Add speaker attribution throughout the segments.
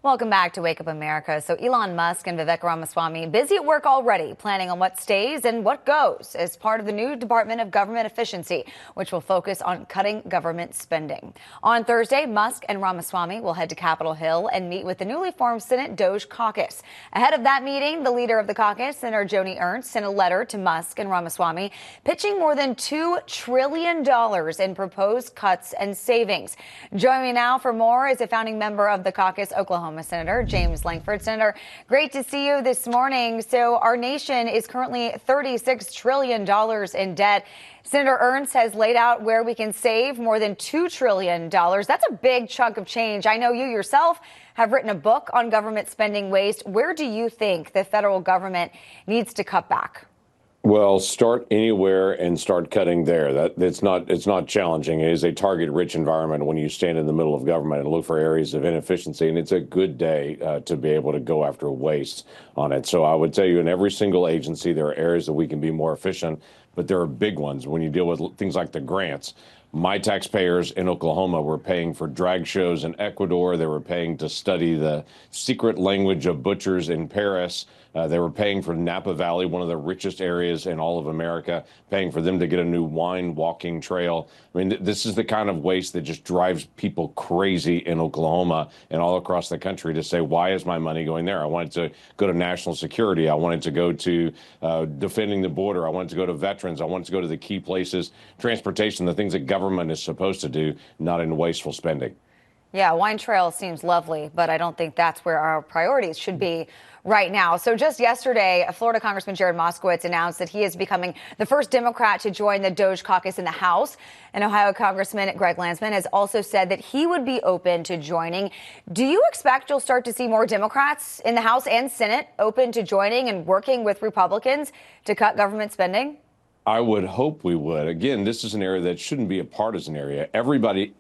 Speaker 1: Welcome back to Wake Up America. So Elon Musk and Vivek Ramaswamy busy at work already, planning on what stays and what goes as part of the new Department of Government Efficiency, which will focus on cutting government spending. On Thursday, Musk and Ramaswamy will head to Capitol Hill and meet with the newly formed Senate DOGE Caucus. Ahead of that meeting, the leader of the caucus, Senator Joni Ernst, sent a letter to Musk and Ramaswamy pitching more than $2 trillion in proposed cuts and savings. Joining me now for more is a founding member of the caucus, Oklahoma Senator James Lankford. Senator, great to see you this morning. So our nation is currently $36 trillion in debt. Senator Ernst has laid out where we can save more than $2 trillion. That's a big chunk of change. I know you yourself have written a book on government spending waste. Where do you think the federal government needs to cut back?
Speaker 2: Well, start anywhere and start cutting there. It's not challenging. It is a target-rich environment when you stand in the middle of government and look for areas of inefficiency, and it's a good day to be able to go after waste on it. So I would tell you, in every single agency, there are areas that we can be more efficient, but there are big ones when you deal with things like the grants. My taxpayers in Oklahoma were paying for drag shows in Ecuador. They were paying to study the secret language of butchers in Paris. They were paying for Napa Valley, one of the richest areas in all of America, paying for them to get a new wine walking trail. I mean, this is the kind of waste that just drives people crazy in Oklahoma and all across the country to say, why is my money going there? I wanted to go to national security. I wanted to go to defending the border. I wanted to go to veterans. I wanted to go to the key places, transportation, the things that government is supposed to do, not in wasteful spending.
Speaker 1: Yeah, wine trail seems lovely, but I don't think that's where our priorities should be right now. So just yesterday, Florida Congressman Jared Moskowitz announced that he is becoming the first Democrat to join the DOGE caucus in the House. And Ohio Congressman Greg Landsman has also said that he would be open to joining. Do you expect you'll start to see more Democrats in the House and Senate open to joining and working with Republicans to cut government spending?
Speaker 2: I would hope we would. Again, this is an area that shouldn't be a partisan area. Everybody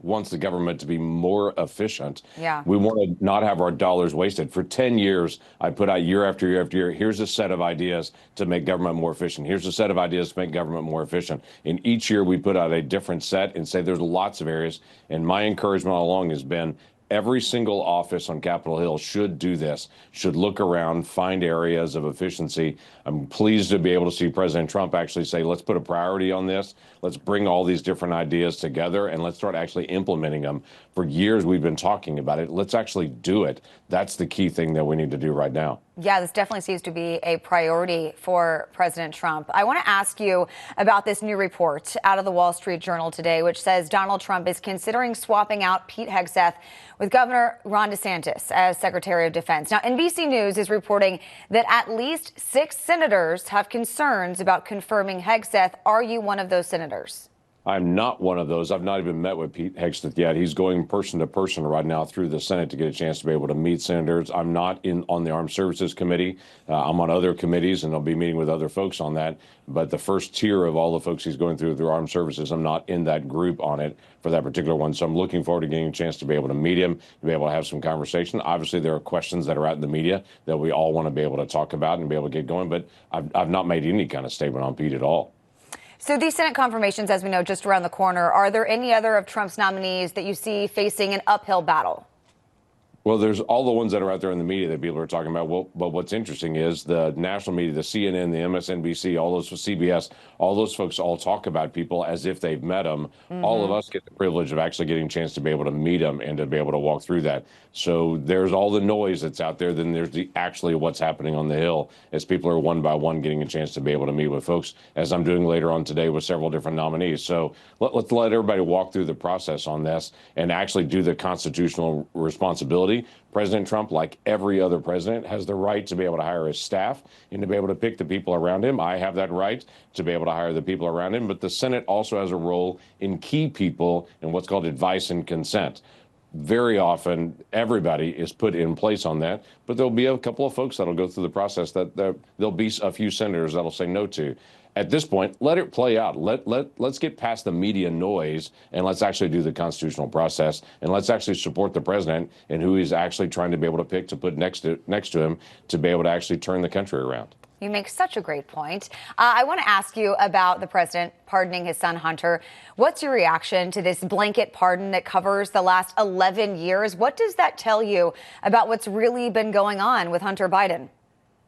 Speaker 2: wants the government to be more efficient.
Speaker 1: Yeah.
Speaker 2: We want to not have our dollars wasted. For 10 years, I put out year after year after year, here's a set of ideas to make government more efficient. Here's a set of ideas to make government more efficient. And each year we put out a different set and say there's lots of areas. And my encouragement all along has been every single office on Capitol Hill should do this, should look around, find areas of efficiency. I'm pleased to be able to see President Trump actually say, let's put a priority on this. Let's bring all these different ideas together and let's start actually implementing them. For years, we've been talking about it. Let's actually do it. That's the key thing that we need to do right now.
Speaker 1: Yeah, this definitely seems to be a priority for President Trump. I want to ask you about this new report out of the Wall Street Journal today, which says Donald Trump is considering swapping out Pete Hegseth with Governor Ron DeSantis as Secretary of Defense. Now, NBC News is reporting that at least 6 senators have concerns about confirming Hegseth. Are you one of those senators?
Speaker 2: I'm not one of those. I've not even met with Pete Hegseth yet. He's going person to person right now through the Senate to get a chance to be able to meet senators. I'm not on the Armed Services Committee. I'm on other committees, and I'll be meeting with other folks on that. But the first tier of all the folks he's going through Armed Services, I'm not in that group on it for that particular one. So I'm looking forward to getting a chance to be able to meet him, to be able to have some conversation. Obviously, there are questions that are out in the media that we all want to be able to talk about and be able to get going. But I've not made any kind of statement on Pete at all.
Speaker 1: So these Senate confirmations, as we know, just around the corner. Are there any other of Trump's nominees that you see facing an uphill battle?
Speaker 2: Well, there's all the ones that are out there in the media that people are talking about. Well, but what's interesting is the national media, the CNN, the MSNBC, all those CBS, all those folks all talk about people as if they've met them. Mm-hmm. All of us get the privilege of actually getting a chance to be able to meet them and to be able to walk through that. So there's all the noise that's out there. Then there's actually what's happening on the Hill as people are one by one getting a chance to be able to meet with folks, as I'm doing later on today with several different nominees. So let's let everybody walk through the process on this and actually do the constitutional responsibility. President Trump, like every other president, has the right to be able to hire his staff and to be able to pick the people around him. I have that right to be able to hire the people around him. But the Senate also has a role in key people in what's called advice and consent. Very often, everybody is put in place on that, but there'll be a couple of folks that'll go through the process that there'll be a few senators that'll say no to. At this point, let it play out. Let's get past the media noise and let's actually do the constitutional process and let's actually support the president and who he's actually trying to be able to pick to put next to him to be able to actually turn the country around.
Speaker 1: You make such a great point. I want to ask you about the president pardoning his son Hunter. What's your reaction to this blanket pardon that covers the last 11 years? What does that tell you about what's really been going on with Hunter Biden?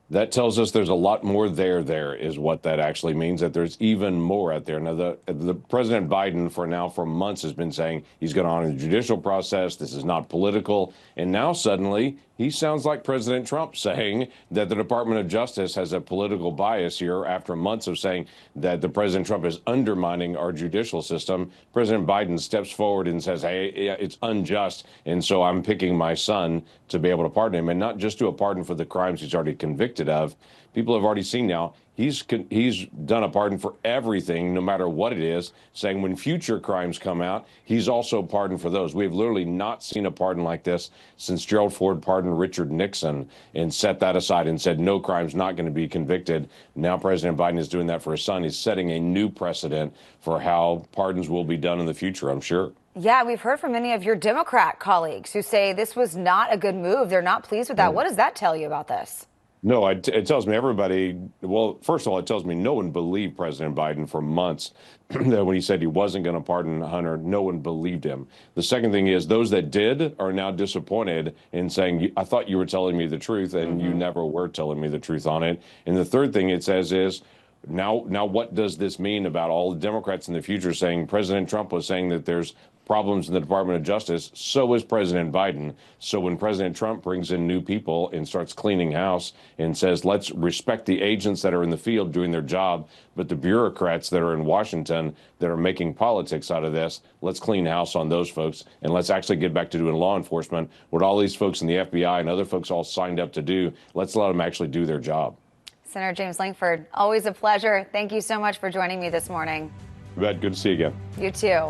Speaker 2: That tells us there's a lot more there is what that actually means, that there's even more out there. Now, the President Biden for months has been saying he's going to honor the judicial process. This is not political. And now suddenly he sounds like President Trump saying that the Department of Justice has a political bias here after months of saying that the President Trump is undermining our judicial system. President Biden steps forward and says, hey, it's unjust. And so I'm picking my son to be able to pardon him, and not just do a pardon for the crimes he's already convicted of. People have already seen now he's done a pardon for everything, no matter what it is, saying when future crimes come out, he's also pardoned for those. We've literally not seen a pardon like this since Gerald Ford pardoned Richard Nixon and set that aside and said no crime's not going to be convicted. Now President Biden is doing that for his son. He's setting a new precedent for how pardons will be done in the future, I'm sure.
Speaker 1: Yeah, we've heard from many of your Democrat colleagues who say this was not a good move. They're not pleased with that. What does that tell you about this?
Speaker 2: No, it tells me everybody, well, first of all, it tells me no one believed President Biden for months that when he said he wasn't going to pardon Hunter, no one believed him. The second thing is those that did are now disappointed in saying, I thought you were telling me the truth, and you never were telling me the truth on it. And the third thing it says is, now what does this mean about all the Democrats in the future saying President Trump was saying that there's problems in the Department of Justice? So is President Biden. So when President Trump brings in new people and starts cleaning house and says, let's respect the agents that are in the field doing their job, but the bureaucrats that are in Washington that are making politics out of this, let's clean house on those folks, and let's actually get back to doing law enforcement. What all these folks in the FBI and other folks all signed up to do, let's let them actually do their job.
Speaker 1: Senator James Lankford, always a pleasure. Thank you so much for joining me this morning.
Speaker 2: Good to see you again.
Speaker 1: You too.